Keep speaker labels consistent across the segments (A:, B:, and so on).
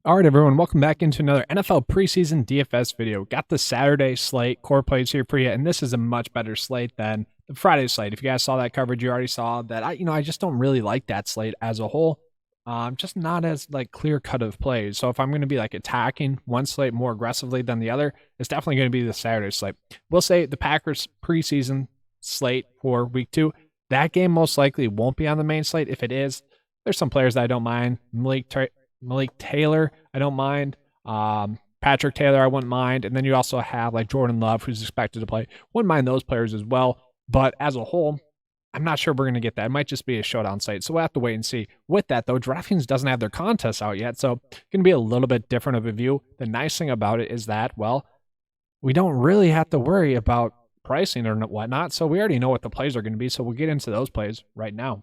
A: All right, everyone, welcome back into another NFL preseason DFS video. Got the Saturday slate core plays here for you, and this is a much better slate than the Friday slate. If you guys saw that coverage, you already saw that I just don't really like that slate as a whole. Just not as clear cut of plays. So if I'm going to be attacking one slate more aggressively than the other, it's definitely going to be the Saturday slate. We'll say the Packers preseason slate for week 2. That game most likely won't be on the main slate. If it is, there's some players that I don't mind. Malik Taylor, I don't mind. Patrick Taylor, I wouldn't mind. And then you also have Jordan Love, who's expected to play. Wouldn't mind those players as well. But as a whole, I'm not sure we're going to get that. It might just be a showdown site. So we'll have to wait and see. With that, though, DraftKings doesn't have their contests out yet. So it's going to be a little bit different of a view. The nice thing about it is that, well, we don't really have to worry about pricing or whatnot. So we already know what the plays are going to be. So we'll get into those plays right now.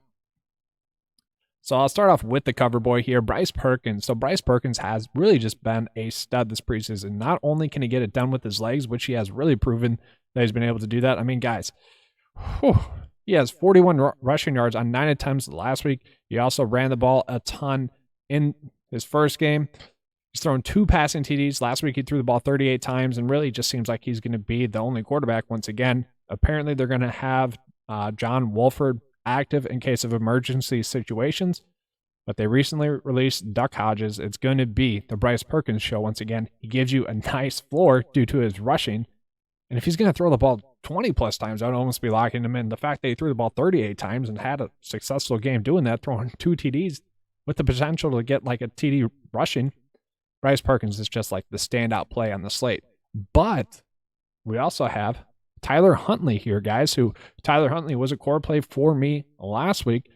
A: So I'll start off with the cover boy here, Bryce Perkins. So Bryce Perkins has really just been a stud this preseason. Not only can he get it done with his legs, which he has really proven that he's been able to do that. I mean, guys, he has 41 rushing yards on 9 attempts last week. He also ran the ball a ton in his first game. He's thrown 2 passing TDs. Last week he threw the ball 38 times, and really just seems like he's going to be the only quarterback once again. Apparently they're going to have John Wolford active in case of emergency situations, but they recently released Duck Hodges. It's going to be the Bryce Perkins show once again. He gives you a nice floor due to his rushing, and if he's going to throw the ball 20 plus times, I'd almost be locking him in. The fact that he threw the ball 38 times and had a successful game doing that, throwing 2 TDs with the potential to get a TD rushing, Bryce Perkins is just the standout play on the slate. But we also have Tyler Huntley here, guys, Tyler Huntley was a core play for me last week.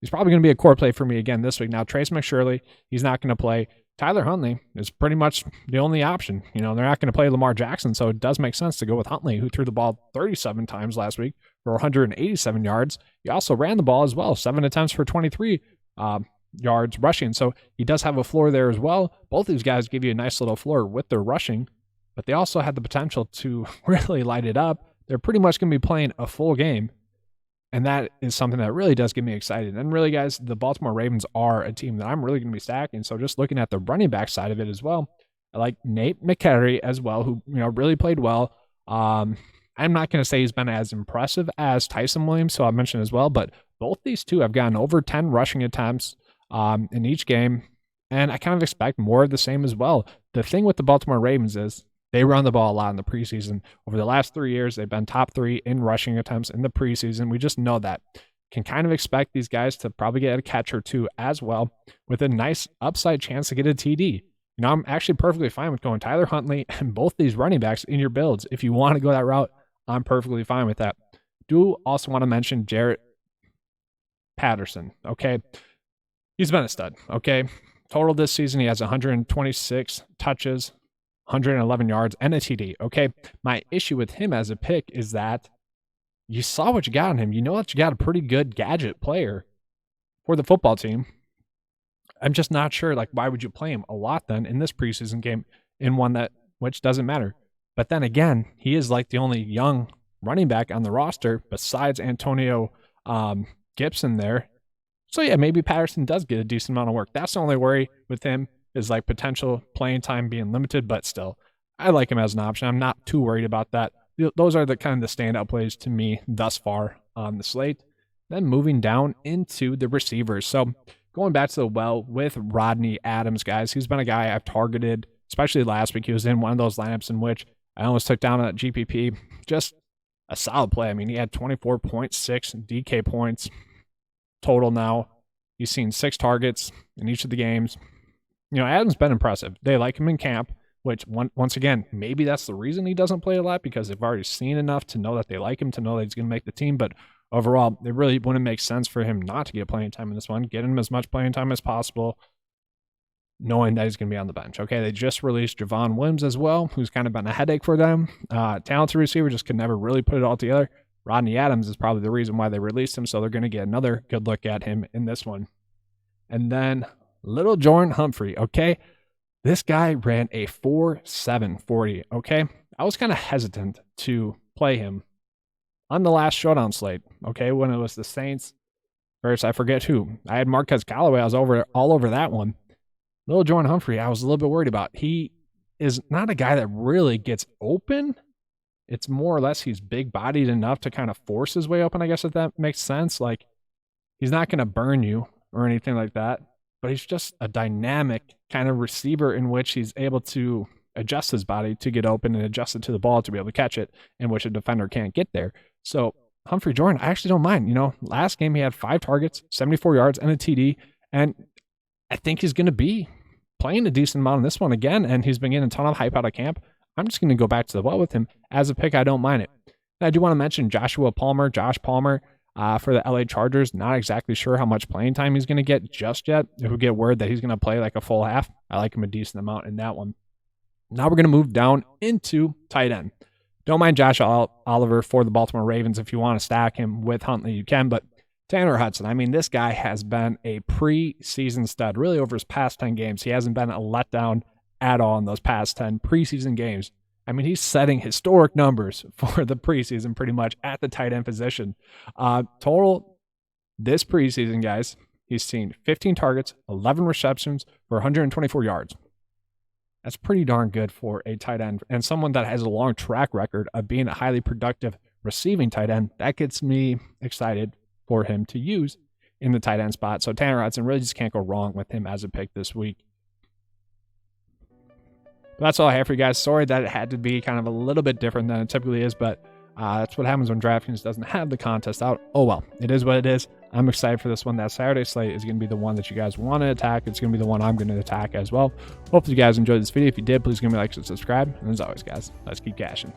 A: He's probably going to be a core play for me again this week. Now, Trace McSorley, he's not going to play. Tyler Huntley is pretty much the only option. They're not going to play Lamar Jackson, so it does make sense to go with Huntley, who threw the ball 37 times last week for 187 yards. He also ran the ball as well, 7 attempts for 23 yards rushing, so he does have a floor there as well. Both these guys give you a nice little floor with their rushing, but they also had the potential to really light it up. They're pretty much going to be playing a full game, and that is something that really does get me excited. And really, guys, the Baltimore Ravens are a team that I'm really going to be stacking. So just looking at the running back side of it as well, I like Nate McCary as well, who really played well. I'm not going to say he's been as impressive as Tyson Williams, so I mentioned as well, but both these two have gotten over 10 rushing attempts in each game, and I kind of expect more of the same as well. The thing with the Baltimore Ravens is they run the ball a lot in the preseason. Over the last 3 years, they've been top 3 in rushing attempts in the preseason. We just know that. Can kind of expect these guys to probably get a catch or 2 as well, with a nice upside chance to get a TD. I'm actually perfectly fine with going Tyler Huntley and both these running backs in your builds. If you want to go that route, I'm perfectly fine with that. Do also want to mention Jarrett Patterson, okay? He's been a stud, okay? Total this season, he has 126 touches, 111 yards, and a TD, okay? My issue with him as a pick is that you saw what you got on him. You know that you got a pretty good gadget player for the football team. I'm just not sure, why would you play him a lot then in this preseason game in one which doesn't matter. But then again, he is the only young running back on the roster besides Antonio Gibson there. So yeah, maybe Patterson does get a decent amount of work. That's the only worry with him is potential playing time being limited, but still, I like him as an option. I'm not too worried about that. Those are the kind of the standout plays to me thus far on the slate. Then moving down into the receivers. So going back to the well with Rodney Adams, guys, he's been a guy I've targeted, especially last week. He was in one of those lineups in which I almost took down at GPP. Just a solid play. I mean, he had 24.6 DK points total now. He's seen 6 targets in each of the games. Adams been impressive. They like him in camp, which once again, maybe that's the reason he doesn't play a lot, because they've already seen enough to know that they like him, to know that he's going to make the team. But overall, it really wouldn't make sense for him not to get playing time in this one. Get him as much playing time as possible, knowing that he's going to be on the bench. Okay, they just released Javon Williams as well, who's kind of been a headache for them. Talented receiver, just could never really put it all together. Rodney Adams is probably the reason why they released him, so they're going to get another good look at him in this one. And then little Jordan Humphrey, okay? This guy ran a 4.7 40, okay? I was kind of hesitant to play him on the last showdown slate, okay, when it was the Saints versus I forget who. I had Marquez Callaway. I was all over that one. Little Jordan Humphrey, I was a little bit worried about. He is not a guy that really gets open. It's more or less he's big-bodied enough to kind of force his way open, I guess, if that makes sense. Like, he's not going to burn you or anything like that, but he's just a dynamic kind of receiver in which he's able to adjust his body to get open and adjust it to the ball to be able to catch it, in which a defender can't get there. So Humphrey Jordan, I actually don't mind. You know, last game he had 5 targets, 74 yards, and a TD, and I think he's going to be playing a decent amount in this one again, and he's been getting a ton of hype out of camp. I'm just going to go back to the well with him. As a pick, I don't mind it. And I do want to mention Josh Palmer, for the LA Chargers. Not exactly sure how much playing time he's going to get just yet. If we get word that he's going to play like a full half, I like him a decent amount in that one. Now we're going to move down into tight end. Don't mind Josh Oliver for the Baltimore Ravens. If you want to stack him with Huntley, you can. But Tanner Hudson, I mean, this guy has been a preseason stud. Really, over his past 10 games, he hasn't been a letdown at all in those past 10 preseason games. I mean, he's setting historic numbers for the preseason pretty much at the tight end position. Total this preseason, guys, he's seen 15 targets, 11 receptions for 124 yards. That's pretty darn good for a tight end and someone that has a long track record of being a highly productive receiving tight end. That gets me excited for him to use in the tight end spot. So Tanner Hudson, really just can't go wrong with him as a pick this week. But that's all I have for you guys. Sorry that it had to be kind of a little bit different than it typically is, but that's what happens when DraftKings doesn't have the contest out. Oh well, it is what it is. I'm excited for this one. That Saturday slate is going to be the one that you guys want to attack. It's going to be the one I'm going to attack as well. Hopefully you guys enjoyed this video. If you did, please give me a like and subscribe. And as always, guys, let's keep cashing.